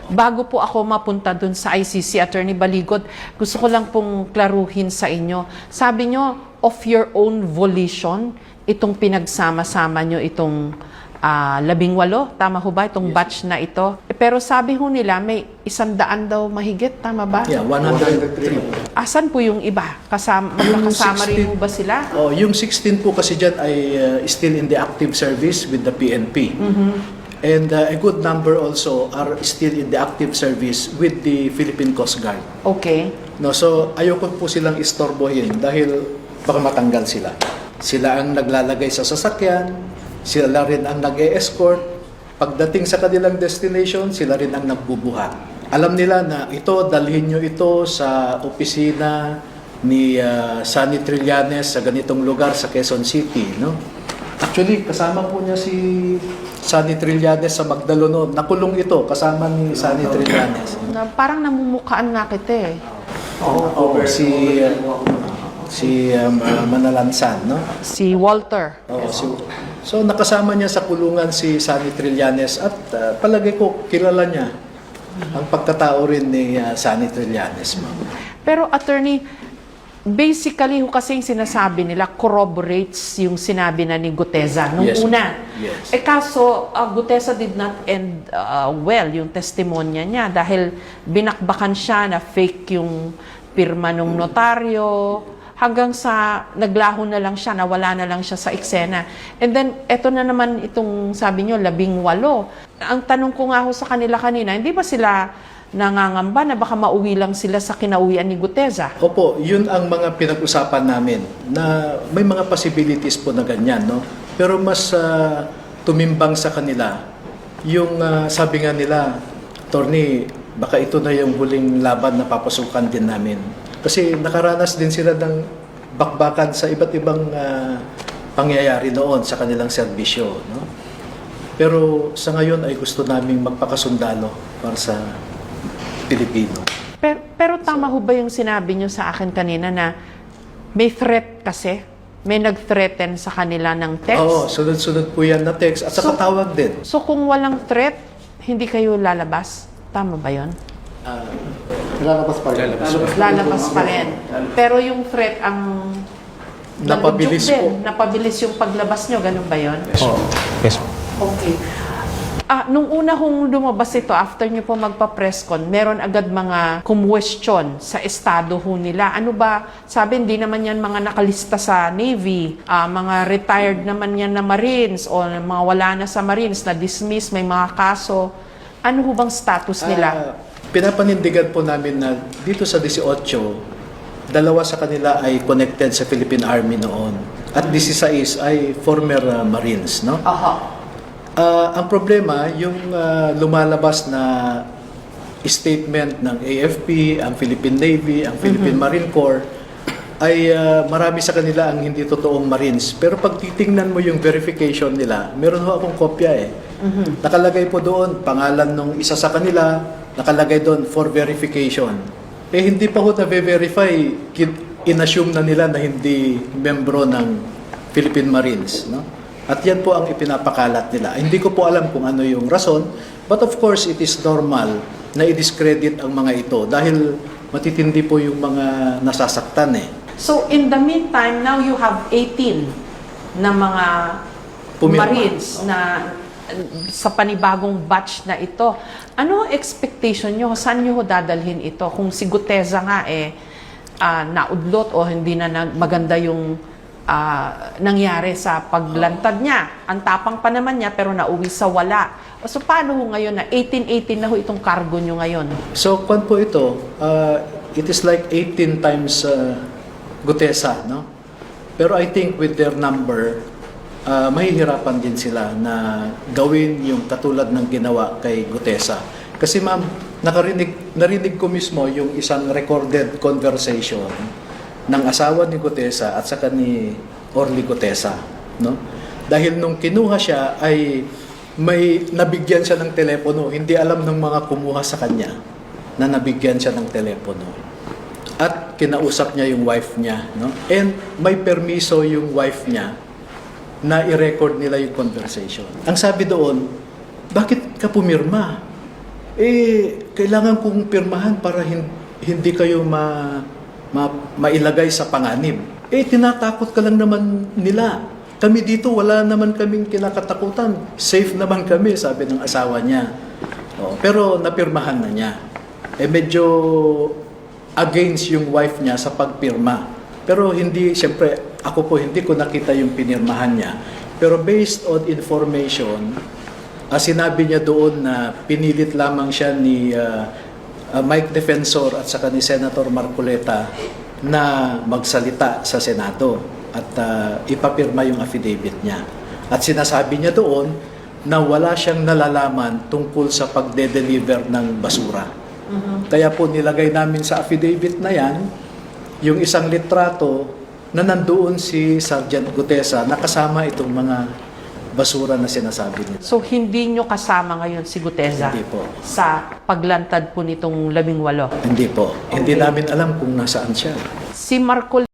Bago po ako mapunta dun sa ICC, Attorney Baligot, gusto ko lang pong klaruhin sa inyo. Sabi nyo, of your own volition, itong pinagsama-sama nyo itong 18, tama ho ba itong batch na ito? Pero sabi ho nila may 100 daw mahigit, tama ba? Yeah, 103. Asan po yung iba? Magkakasama rin ho ba sila? Oh, yung 16 po kasi dyan ay still in the active service with the PNP. And a good number also are still in the active service with the Philippine Coast Guard. Okay. No, so ayoko po silang istorbohin dahil baka matanggal sila. Sila ang naglalagay sa sasakyan, sila rin ang nag-e-escort. Pagdating sa kanilang destination, sila rin ang nagbubuhat. Alam nila na ito, dalhin nyo ito sa opisina ni Sunny Trillanes sa ganitong lugar sa Quezon City. No? Actually, kasama po niya si Sunny Trillanes sa Magdalo. Nakulong ito, kasama ni Sunny Trillanes. Parang namumukhaan nga kita eh. Oo, si Manalansan, no? Si Walter. Oo, so nakasama niya sa kulungan si Sunny Trillanes at palagay ko kilala niya ang pagkatao rin ni Sunny Trillanes. Pero attorney, basically kasi yung sinasabi nila corroborates yung sinabi na ni Guteza nung Yes. una. Yes. Kaso Guteza did not end well yung testimonya niya dahil binakbakan siya na fake yung pirma ng notaryo hanggang sa naglaho na lang siya, nawala na lang siya sa eksena. And then, eto na naman itong sabi nyo, 18. Ang tanong ko nga ho sa kanila kanina, hindi ba sila nangangamba na baka mauwi lang sila sa kinauwian ni Guteza? Opo, yun ang mga pinag-usapan namin na may mga possibilities po na ganyan, no? Pero mas tumimbang sa kanila yung sabi nga nila, Attorney, baka ito na yung huling laban na papasukan din namin. Kasi nakaranas din sila ng bakbakan sa iba't ibang pangyayari noon sa kanilang serbisyo, no? Pero sa ngayon ay gusto naming magpakasundalo para sa Pilipino. Pero tama ho ba yung sinabi nyo sa akin kanina na may threat kasi? May nag-threaten sa kanila ng text? Oo, sunod-sunod po yan na text at saka tawag din. So kung walang threat, hindi kayo lalabas? Tama ba yun? Lalabas pa rin. Lalabas pa rin. Pero yung threat ang Napabilis nag-joke po. din. Napabilis yung paglabas nyo. Ganun ba yun? Yes. Okay. Nung una kong lumabas ito, after nyo po magpa-presscon, meron agad mga kumwestiyon sa estado ho nila. Ano ba? Sabi, hindi naman yan mga nakalista sa Navy. Mga retired naman yan na Marines o mga wala na sa Marines na dismiss, may mga kaso. Ano ho bang status nila? Pinapanindigan po namin na dito sa 18, 2 sa kanila ay connected sa Philippine Army noon. At 16 ay former Marines, no? Aha. Ang problema, yung lumalabas na statement ng AFP, ang Philippine Navy, ang Philippine Marine Corps, ay marami sa kanila ang hindi totoong Marines. Pero pag titingnan mo yung verification nila, meron ho akong kopya eh. Nakalagay po doon, pangalan ng isa sa kanila, nakalagay doon for verification. Eh hindi pa ho na-verify, inassume na nila na hindi membro ng Philippine Marines, no? At yan po ang ipinapakalat nila. Hindi ko po alam kung ano yung rason, but of course, it is normal na i-discredit ang mga ito dahil matitindi po yung mga nasasaktan eh. So, in the meantime, now you have 18 na mga Pumirma. Marines na sa panibagong batch na ito. Ano ang expectation nyo? Saan nyo dadalhin ito? Kung si Guteza nga naudlot o hindi na maganda yung nangyari sa paglantad niya. Ang tapang pa naman niya pero nauwi sa wala. So paano ho ngayon na 18 na ho itong cargo nyo ngayon? So, kung po ito, it is like 18 times Guteza, no? Pero I think with their number, mahihirapan din sila na gawin yung katulad ng ginawa kay Guteza. Kasi ma'am, narinig ko mismo yung isang recorded conversation ng asawa ni Guteza at saka ni Orly Guteza, no? Dahil nung kinuha siya ay may nabigyan siya ng telepono, hindi alam ng mga kumuha sa kanya na nabigyan siya ng telepono. At kinausap niya yung wife niya, no? And may permiso yung wife niya na i-record nila yung conversation. Ang sabi doon, bakit ka pumirma? kailangan kong pirmahan para hindi kayo mailagay sa panganib. Tinatakot ka lang naman nila. Kami dito, wala naman kaming kinakatakutan. Safe naman kami, sabi ng asawa niya. Pero napirmahan na niya. Medyo against yung wife niya sa pagpirma. Pero hindi, siyempre, ako po hindi ko nakita yung pinirmahan niya. Pero based on information, sinabi niya doon na pinilit lamang siya ni Mike Defensor at saka ni Senator Marcoleta na magsalita sa Senado at ipapirma yung affidavit niya. At sinasabi niya doon na wala siyang nalalaman tungkol sa pagde-deliver ng basura. Kaya po nilagay namin sa affidavit na yan yung isang litrato na nandoon si Sergeant Gutesa na kasama itong mga basura na sinasabi nila. So, hindi nyo kasama ngayon si Gutesa Hindi po. sa paglantad po nitong 18? Hindi po. Hindi namin alam kung nasaan siya. Si Marco